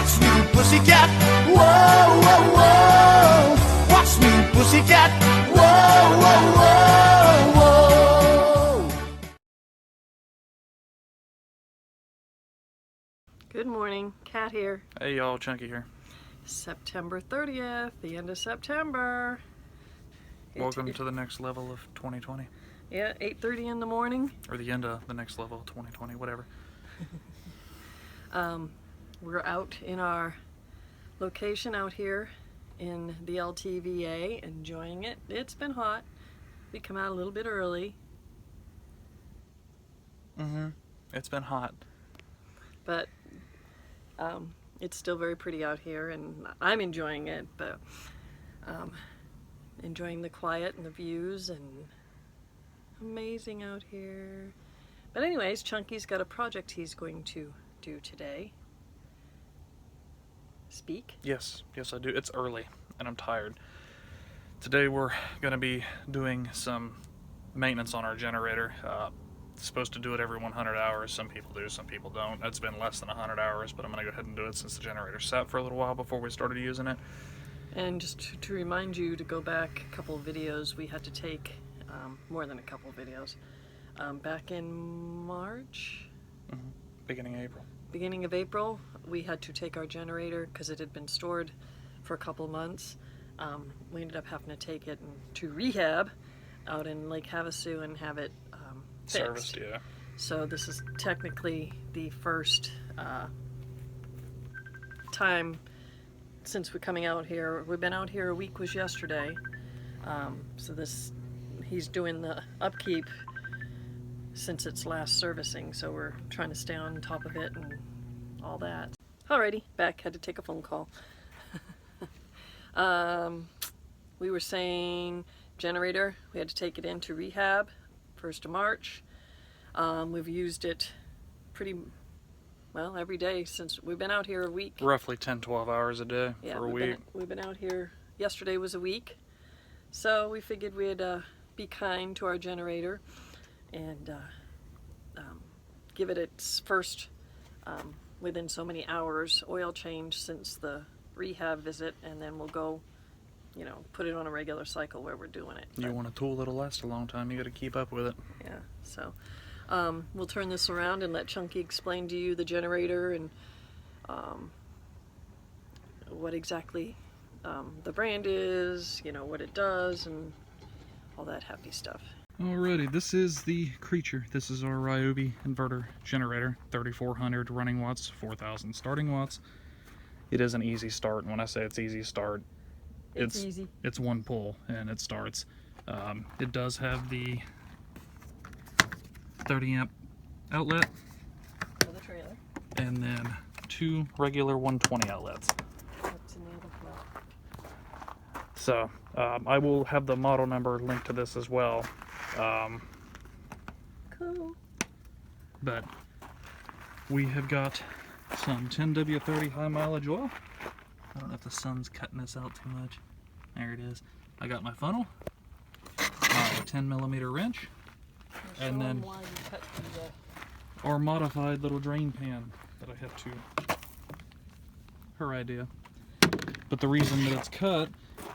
Watch me, pussycat. Whoa, whoa, whoa. Watch me, pussycat. Whoa, whoa, whoa, whoa. Good morning, Kat here. Hey y'all, Chunky here. September 30th, the end of September. Welcome to the next level of 2020. Yeah, 8:30 in the morning. Or the end of the next level of 2020, whatever. We're out in our location out here in the LTVA, enjoying it. It's been hot. We come out a little bit early. It's been hot. But it's still very pretty out here, and I'm enjoying it, but enjoying the quiet and the views, and amazing out here. But anyways, Chunky's got a project he's going to do today. Speak? Yes, I do. It's early, and I'm tired. Today we're going to be doing some maintenance on our generator. Supposed to do it every 100 hours. Some people do, some people don't. It's been less than 100 hours, but I'm going to go ahead and do it since the generator sat for a little while before we started using it. And just to remind you to go back a couple of videos we had to take, more than a couple of videos, back in March? Beginning of April. Beginning of April, we had to take our generator because it had been stored for a couple months. We ended up having to take it to rehab out in Lake Havasu and have it fixed. Serviced, yeah. So this is technically the first time since we're coming out here. We've been out here, a week was yesterday. So he's doing the upkeep since its last servicing, so we're trying to stay on top of it and all that. Alrighty, back, had to take a phone call. We were saying generator, we had to take it into rehab 1st of March. We've used it pretty well every day since we've been out here a week. Roughly 10-12 hours a day for a week. We've been out here, yesterday was a week, so we figured we'd be kind to our generator and give it its first, within so many hours, oil change since the rehab visit, and then we'll go, put it on a regular cycle where we're doing it. You want a tool that'll last a long time, you got to keep up with it. Yeah, so we'll turn this around and let Chunky explain to you the generator and what exactly the brand is, what it does, and all that happy stuff. Alrighty, this is the Creature. This is our RYOBI inverter generator, 3400 running watts, 4000 starting watts. It is an easy start, and when I say it's easy start, it's easy. It's one pull and it starts. It does have the 30 amp outlet For the trailer. and then 2 regular 120 outlets. What's in the other plug? So I will have the model number linked to this as well. Cool. But we have got some 10W30 high mileage oil. I don't know if the sun's cutting this out too much. There it is. I got my funnel, my 10mm wrench, and then our modified little drain pan that I have to, her idea. But the reason that it's cut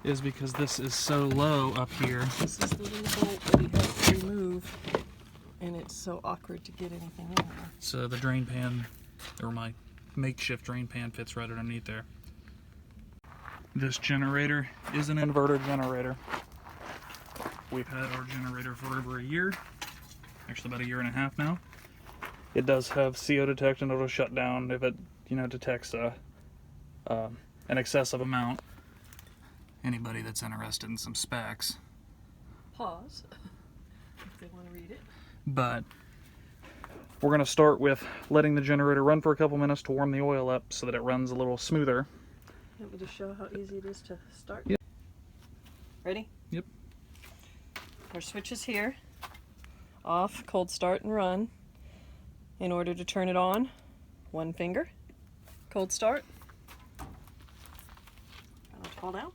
is because this is so low up here. This is the little bolt that we have to remove, and it's so awkward to get anything in there. So the drain pan, or my makeshift drain pan, fits right underneath there. This generator is an inverter generator. We've had our generator for over a year, actually about a year and a half now. It does have CO detect, and it'll shut down if it, detects an excessive amount. Anybody that's interested in some specs. Pause if they want to read it. But we're going to start with letting the generator run for a couple minutes to warm the oil up so that it runs a little smoother. You want me to show how easy it is to start? Yep. Ready? Yep. Our switch is here. Off, cold start and run. In order to turn it on, one finger, cold start. Don't fall down.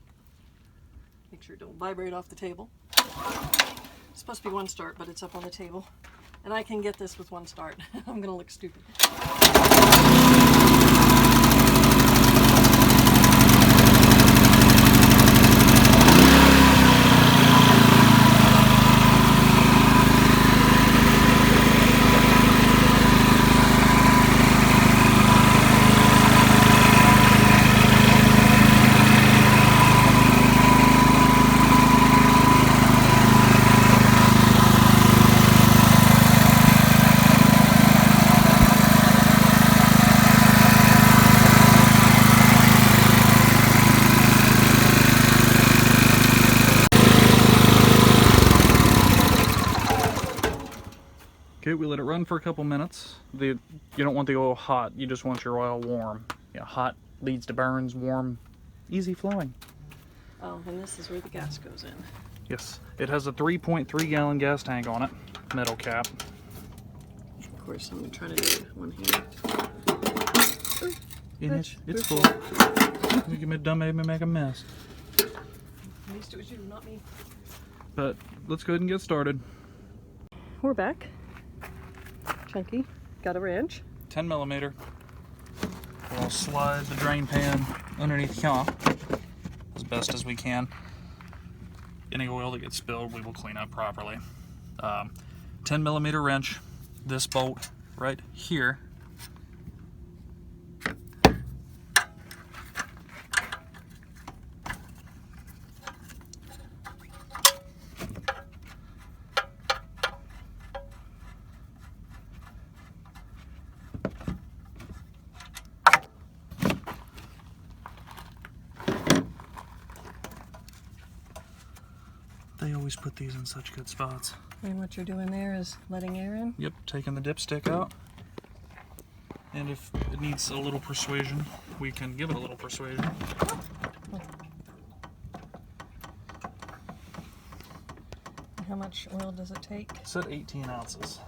Make sure it don't vibrate off the table. It's supposed to be one start, but it's up on the table. And I can get this with one start. I'm gonna look stupid. we let it run for a couple minutes. You don't want the oil hot, you just want your oil warm. Yeah, hot leads to burns, warm, easy flowing. Oh, and this is where the gas goes in. Yes, it has a 3.3 gallon gas tank on it, metal cap. Of course, I'm trying to do one here. It's full. You can make a mess. At least it was you, not me. But let's go ahead and get started. We're back. Chunky got a wrench. 10 millimeter. We'll slide the drain pan underneath here as best as we can. Any oil that gets spilled, we will clean up properly. 10 millimeter wrench. This bolt right here. They always put these in such good spots. And what you're doing there is letting air in? Yep, taking the dipstick out. And if it needs a little persuasion, we can give it a little persuasion. How much oil does it take? It said 18 ounces.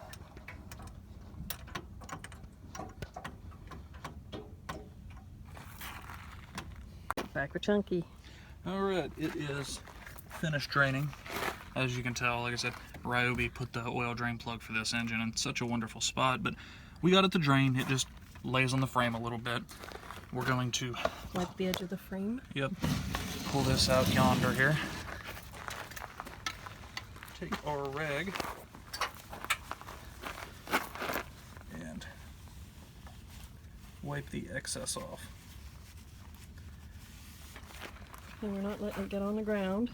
Back with Chunky. Alright, it is finished draining. As you can tell, like I said, RYOBI put the oil drain plug for this engine in such a wonderful spot, but we got it to drain. It just lays on the frame a little bit. We're going to Wipe the edge of the frame. Yep. Pull this out yonder here. Take our rag and wipe the excess off. And we're not letting it get on the ground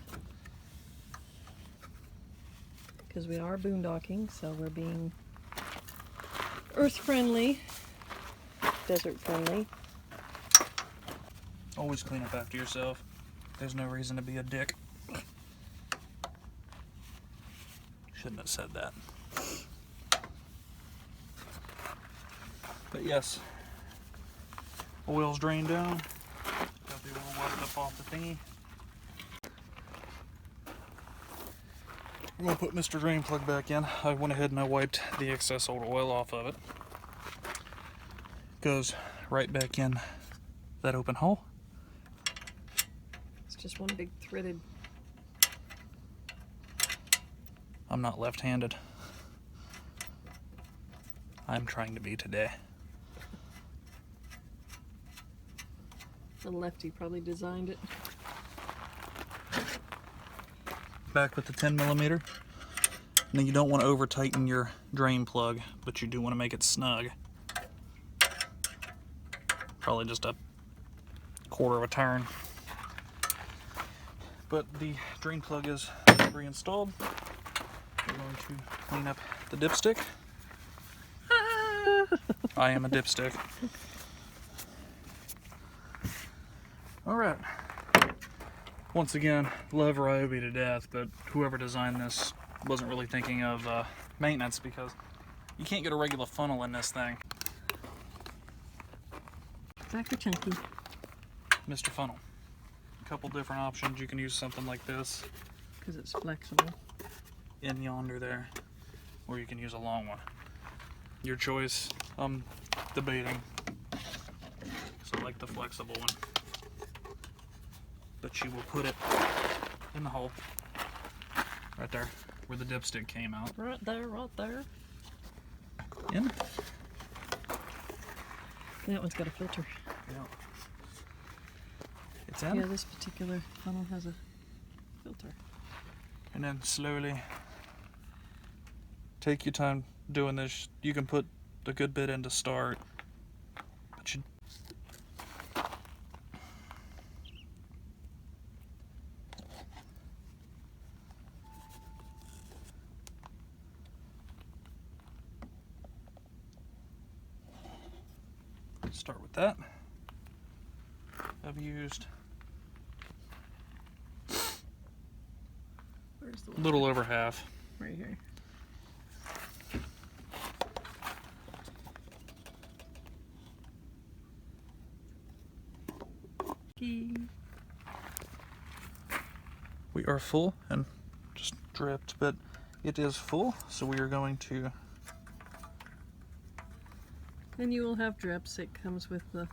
because we are boondocking, so we're being earth friendly, desert friendly. Always clean up after yourself. There's no reason to be a dick. Shouldn't have said that. But yes, oil's drained down. Got the oil wiped up off the thingy. I'm gonna put Mr. Drain Plug back in. I went ahead and I wiped the excess old oil off of it. Goes right back in that open hole. It's just one big threaded. I'm not left-handed. I'm trying to be today. The lefty probably designed it. Back with the 10 millimeter. Now you don't want to over tighten your drain plug, but you do want to make it snug. Probably just a quarter of a turn. But the drain plug is reinstalled. We're going to clean up the dipstick. I am a dipstick. Alright. Once again, love RYOBI to death, but whoever designed this wasn't really thinking of maintenance, because you can't get a regular funnel in this thing. Back to Chunky. Mr. Funnel. A couple different options. You can use something like this Because it's flexible. in yonder there, or you can use a long one. Your choice. I'm debating. So I like the flexible one. But you will put it in the hole. Right there, where the dipstick came out. Right there, right there. In. That one's got a filter. Yeah. It's in. Yeah, this particular funnel has a filter. And then slowly take your time doing this. You can put a good bit in to start, but you start with that. I've used Where's the a little over half. right here? Pesky. We are full and just dripped, but it is full, so we are going to... And you will have drips. It comes with the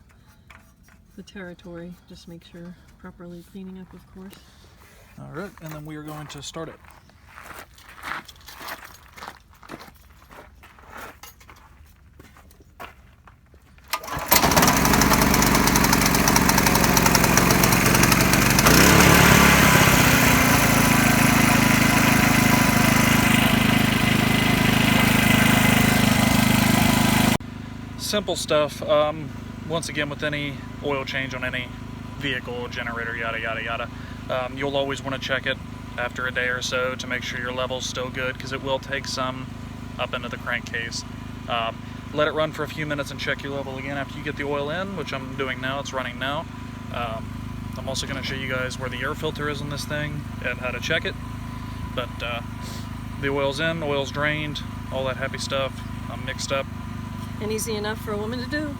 territory. Just make sure properly cleaning up, of course. All right, and then we are going to start it. Simple stuff. Once again, with any oil change on any vehicle, generator, yada yada yada, you'll always want to check it after a day or so to make sure your level's still good, because it will take some up into the crankcase. Let it run for a few minutes and check your level again after you get the oil in, which I'm doing now. It's running now. I'm also going to show you guys where the air filter is on this thing and how to check it. But the oil's in, oil's drained, all that happy stuff. I'm mixed up. And easy enough for a woman to do,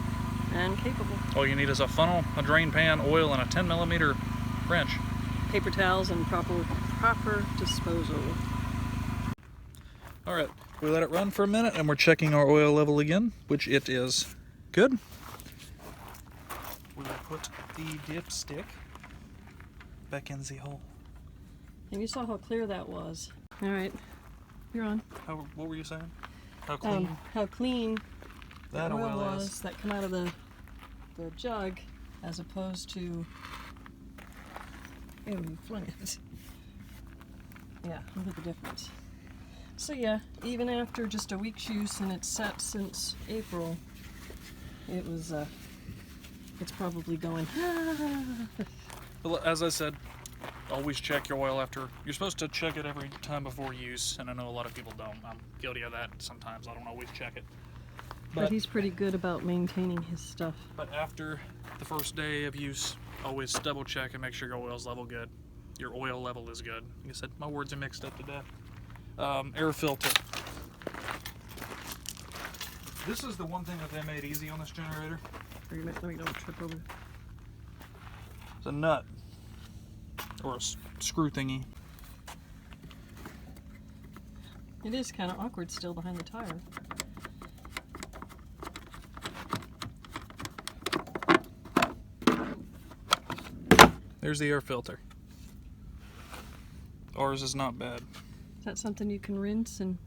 and capable. All you need is a funnel, a drain pan, oil, and a 10mm wrench. Paper towels and proper disposal. All right, we let it run for a minute, and we're checking our oil level again, which it is good. We will put the dipstick back in the hole. And you saw how clear that was. All right, you're on. What were you saying? How clean? How clean that the oil oil was is. that come out of the jug, as opposed to... Ew, you flung it. Yeah, look at the difference. So yeah, even after just a week's use and it's sat since April, it was, it's probably going... Well, as I said, always check your oil after. You're supposed to check it every time before use, and I know a lot of people don't. I'm guilty of that sometimes. I don't always check it. But he's pretty good about maintaining his stuff. But after the first day of use, always double check and make sure your oil's level good. Your oil level is good. Like I said, my words are mixed up to death. Air filter. This is the one thing that they made easy on this generator. Let me don't trip over. It's a nut. Or a screw thingy. It is kind of awkward still behind the tire. There's the air filter. Ours is not bad. Is that something you can rinse and...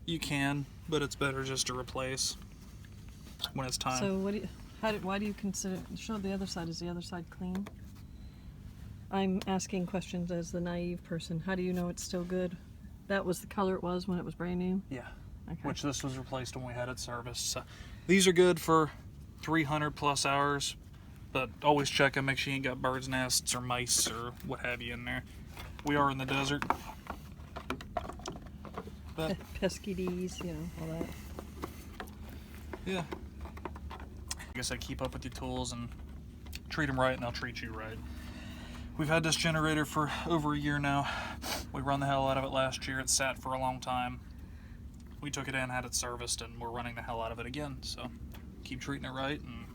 You can, but it's better just to replace when it's time. So what do you, why do you consider... Show the other side. Is the other side clean? I'm asking questions as the naive person. How do you know it's still good? That was the color it was when it was brand new? Yeah. Okay. Which this was replaced when we had it serviced. So these are good for 300 plus hours, but always check them, make sure you ain't got birds' nests or mice or what have you in there. We are in the desert. But pesky D's, you know, all that. yeah. Like I said, keep up with your tools and treat them right and they'll treat you right. We've had this generator for over a year now. We run the hell out of it last year. It sat for a long time. We took it in, had it serviced, and we're running the hell out of it again. So keep treating it right, and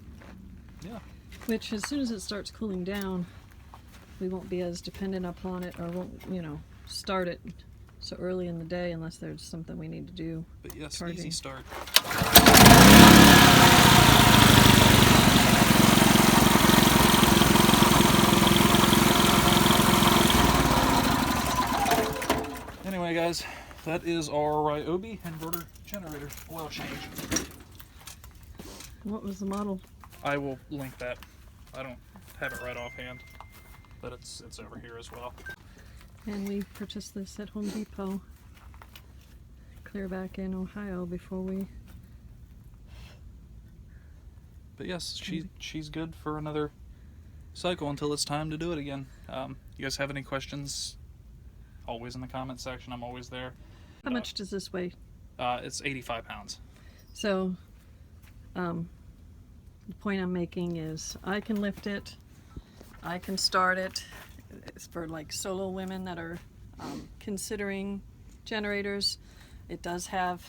yeah. Which, as soon as it starts cooling down, we won't be as dependent upon it, or won't, you know, start it so early in the day unless there's something we need to do. But yes, Charging. easy start. Anyway, guys, that is our RYOBI inverter generator oil change. What was the model? I will link that. I don't have it right offhand, but it's over here as well. And we purchased this at Home Depot, clear back in Ohio before we... But yes, she's good for another cycle until it's time to do it again. You guys have any questions? Always in the comment section. I'm always there. How much does this weigh? It's 85 pounds. So, the point I'm making is I can lift it, I can start it. It's for like solo women that are considering generators. It does have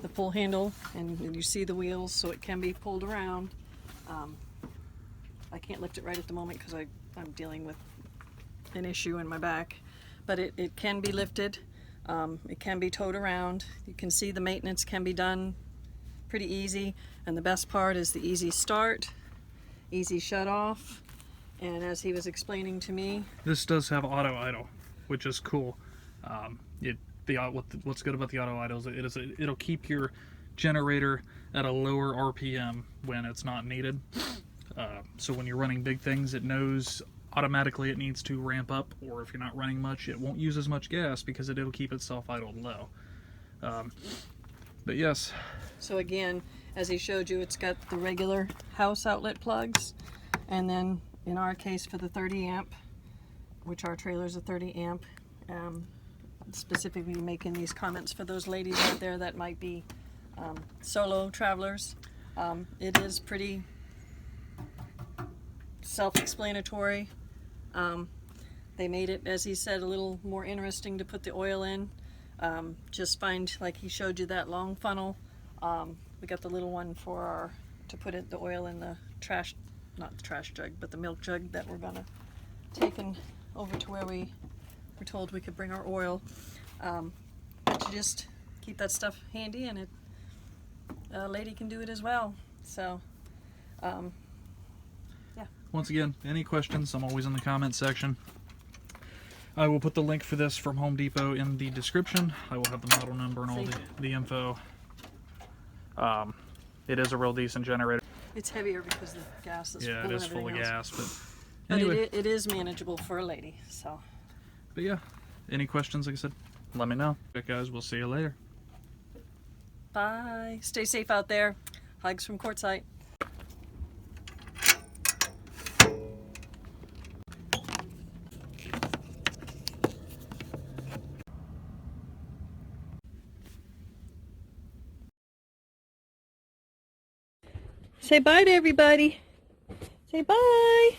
the pull handle, and you see the wheels, so it can be pulled around. I can't lift it right at the moment because I'm dealing with an issue in my back, but it can be lifted. It can be towed around. You can see the maintenance can be done pretty easy, and the best part is the easy start, easy shut off, and as he was explaining to me, this does have auto idle, which is cool. What's good about the auto idle is it'll keep your generator at a lower RPM when it's not needed. So when you're running big things, it knows automatically it needs to ramp up, or if you're not running much, it won't use as much gas because it'll keep itself idled low. But yes. So again, as he showed you, it's got the regular house outlet plugs, and then in our case for the 30 amp, which our trailer's a 30 amp, specifically making these comments for those ladies out there that might be solo travelers. It is pretty self-explanatory. They made it, as he said, a little more interesting to put the oil in. Just find, like he showed you, that long funnel. We got the little one for to put the oil in the trash, not the trash jug, but the milk jug that we're gonna take over to where we were told we could bring our oil. But you just keep that stuff handy, and a lady can do it as well. So, yeah. Once again, any questions, I'm always in the comments section. I will put the link for this from Home Depot in the description. I will have the model number and all the info. It is a real decent generator. It's heavier because the gas is yeah, full it is of full of everything else. gas, but anyway. It is manageable for a lady. So. But yeah, any questions, like I said, let me know. Okay, guys, we'll see you later. Bye. Stay safe out there. Hugs from Quartzsite. Say bye to everybody. Say bye.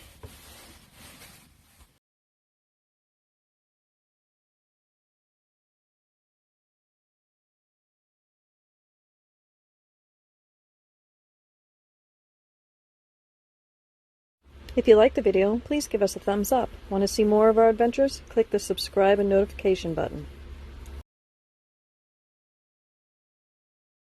If you liked the video, please give us a thumbs up. Want to see more of our adventures? Click the subscribe and notification button.